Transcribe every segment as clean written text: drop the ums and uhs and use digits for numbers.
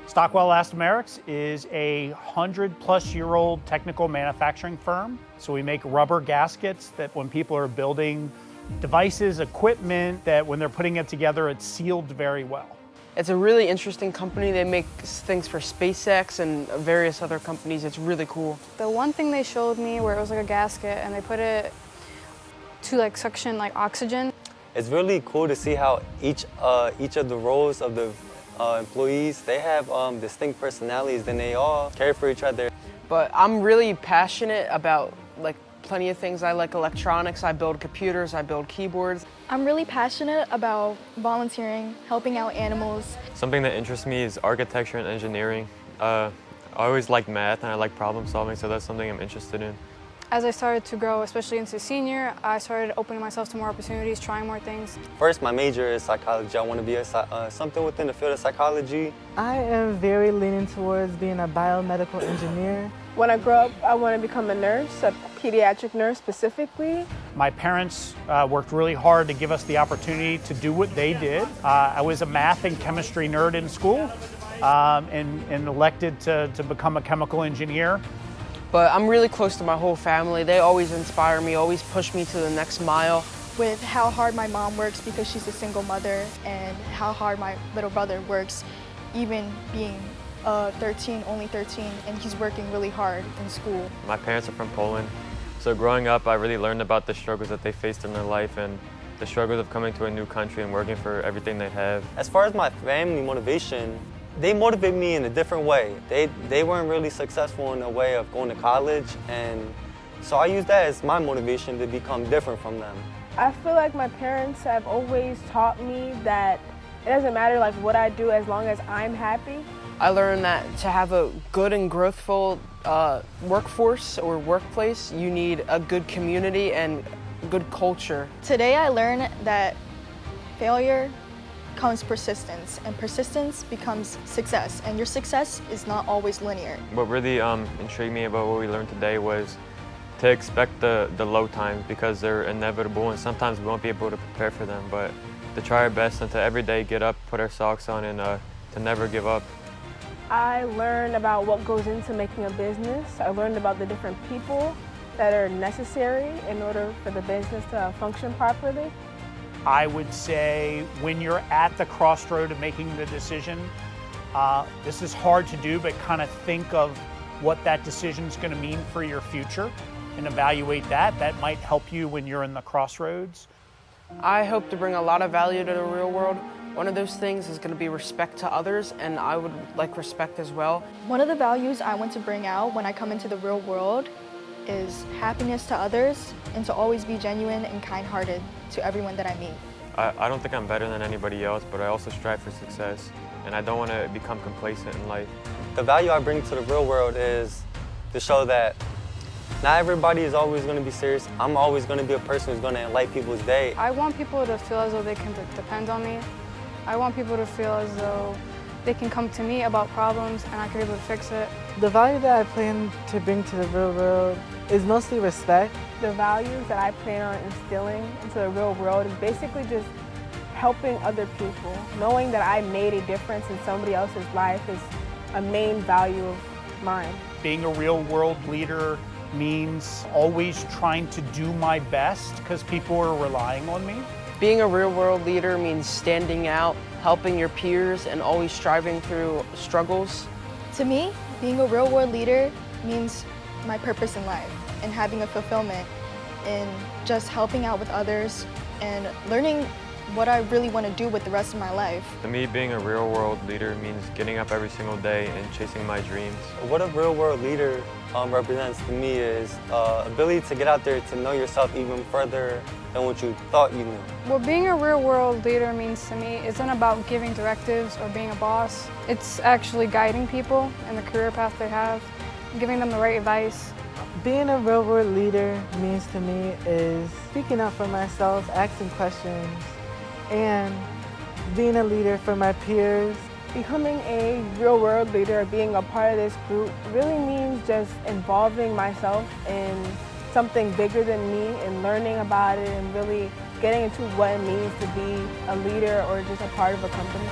Stockwell Elastomerics is a 100-plus-year-old technical manufacturing firm. So we make rubber gaskets that when people are building devices, equipment, that when they're putting it together, it's sealed very well. It's a really interesting company. They make things for SpaceX and various other companies. It's really cool. The one thing they showed me where it was like a gasket and they put it to suction oxygen. It's really cool to see how each of the roles of the employees, they have distinct personalities and they all care for each other. But I'm really passionate about plenty of things. I like electronics, I build computers, I build keyboards. I'm really passionate about volunteering, helping out animals. Something that interests me is architecture and engineering. I always liked math and I like problem solving, so that's something I'm interested in. As I started to grow, especially into senior, I started opening myself to more opportunities, trying more things. First, my major is psychology. I want to be something within the field of psychology. I am very leaning towards being a biomedical engineer. When I grow up, I want to become a nurse, a pediatric nurse specifically. My parents worked really hard to give us the opportunity to do what they did. I was a math and chemistry nerd in school and elected to become a chemical engineer. But I'm really close to my whole family. They always inspire me, always push me to the next mile. With how hard my mom works because she's a single mother and how hard my little brother works, even being only 13, and he's working really hard in school. My parents are from Poland, so growing up I really learned about the struggles that they faced in their life and the struggles of coming to a new country and working for everything they have. As far as my family motivation, they motivate me in a different way. They weren't really successful in a way of going to college, and so I use that as my motivation to become different from them. I feel like my parents have always taught me that it doesn't matter what I do as long as I'm happy. I learned that to have a good and growthful workforce or workplace, you need a good community and good culture. Today I learned that failure comes persistence, and persistence becomes success, and your success is not always linear. What really intrigued me about what we learned today was to expect the low times because they're inevitable and sometimes we won't be able to prepare for them, but to try our best and to every day get up, put our socks on, and to never give up. I learned about what goes into making a business. I learned about the different people that are necessary in order for the business to function properly. I would say when you're at the crossroad of making the decision, this is hard to do, but kind of think of what that decision is going to mean for your future and evaluate that. That might help you when you're in the crossroads. I hope to bring a lot of value to the real world. One of those things is going to be respect to others, and I would like respect as well. One of the values I want to bring out when I come into the real world is happiness to others and to always be genuine and kind-hearted to everyone that I meet. I don't think I'm better than anybody else, but I also strive for success, and I don't want to become complacent in life. The value I bring to the real world is to show that not everybody is always going to be serious. I'm always going to be a person who's going to enlighten people's day. I want people to feel as though they can depend on me. I want people to feel as though they can come to me about problems and I can be able to fix it. The value that I plan to bring to the real world is mostly respect. The values that I plan on instilling into the real world is basically just helping other people. Knowing that I made a difference in somebody else's life is a main value of mine. Being a real world leader means always trying to do my best because people are relying on me. Being a real world leader means standing out, helping your peers, and always striving through struggles. To me, being a real world leader means my purpose in life and having a fulfillment in just helping out with others and learning what I really want to do with the rest of my life. To me, being a real world leader means getting up every single day and chasing my dreams. What a real world leader represents to me is ability to get out there to know yourself even further than what you thought you knew. What being a real world leader means to me isn't about giving directives or being a boss. It's actually guiding people in the career path they have, giving them the right advice. Being a real world leader means to me is speaking up for myself, asking questions, and being a leader for my peers. Becoming a real world leader, being a part of this group, really means just involving myself in something bigger than me and learning about it and really getting into what it means to be a leader or just a part of a company.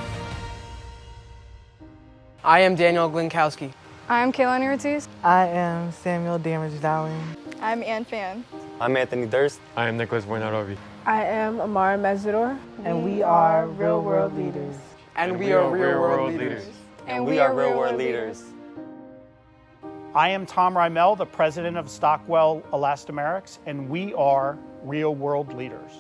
I am Daniel Glinkowski. I'm Kaylani Ortiz. I am Samuel Damage Dowling. I'm Ann Fan. I'm Anthony Durst. I am Nicholas Buenarovi. I am Amara Mesidor. And we are Real World Leaders. And we are Real World Leaders. And we are Real World Leaders. I am Tom Rymel, the president of Stockwell Elastomerics, and we are Real World Leaders.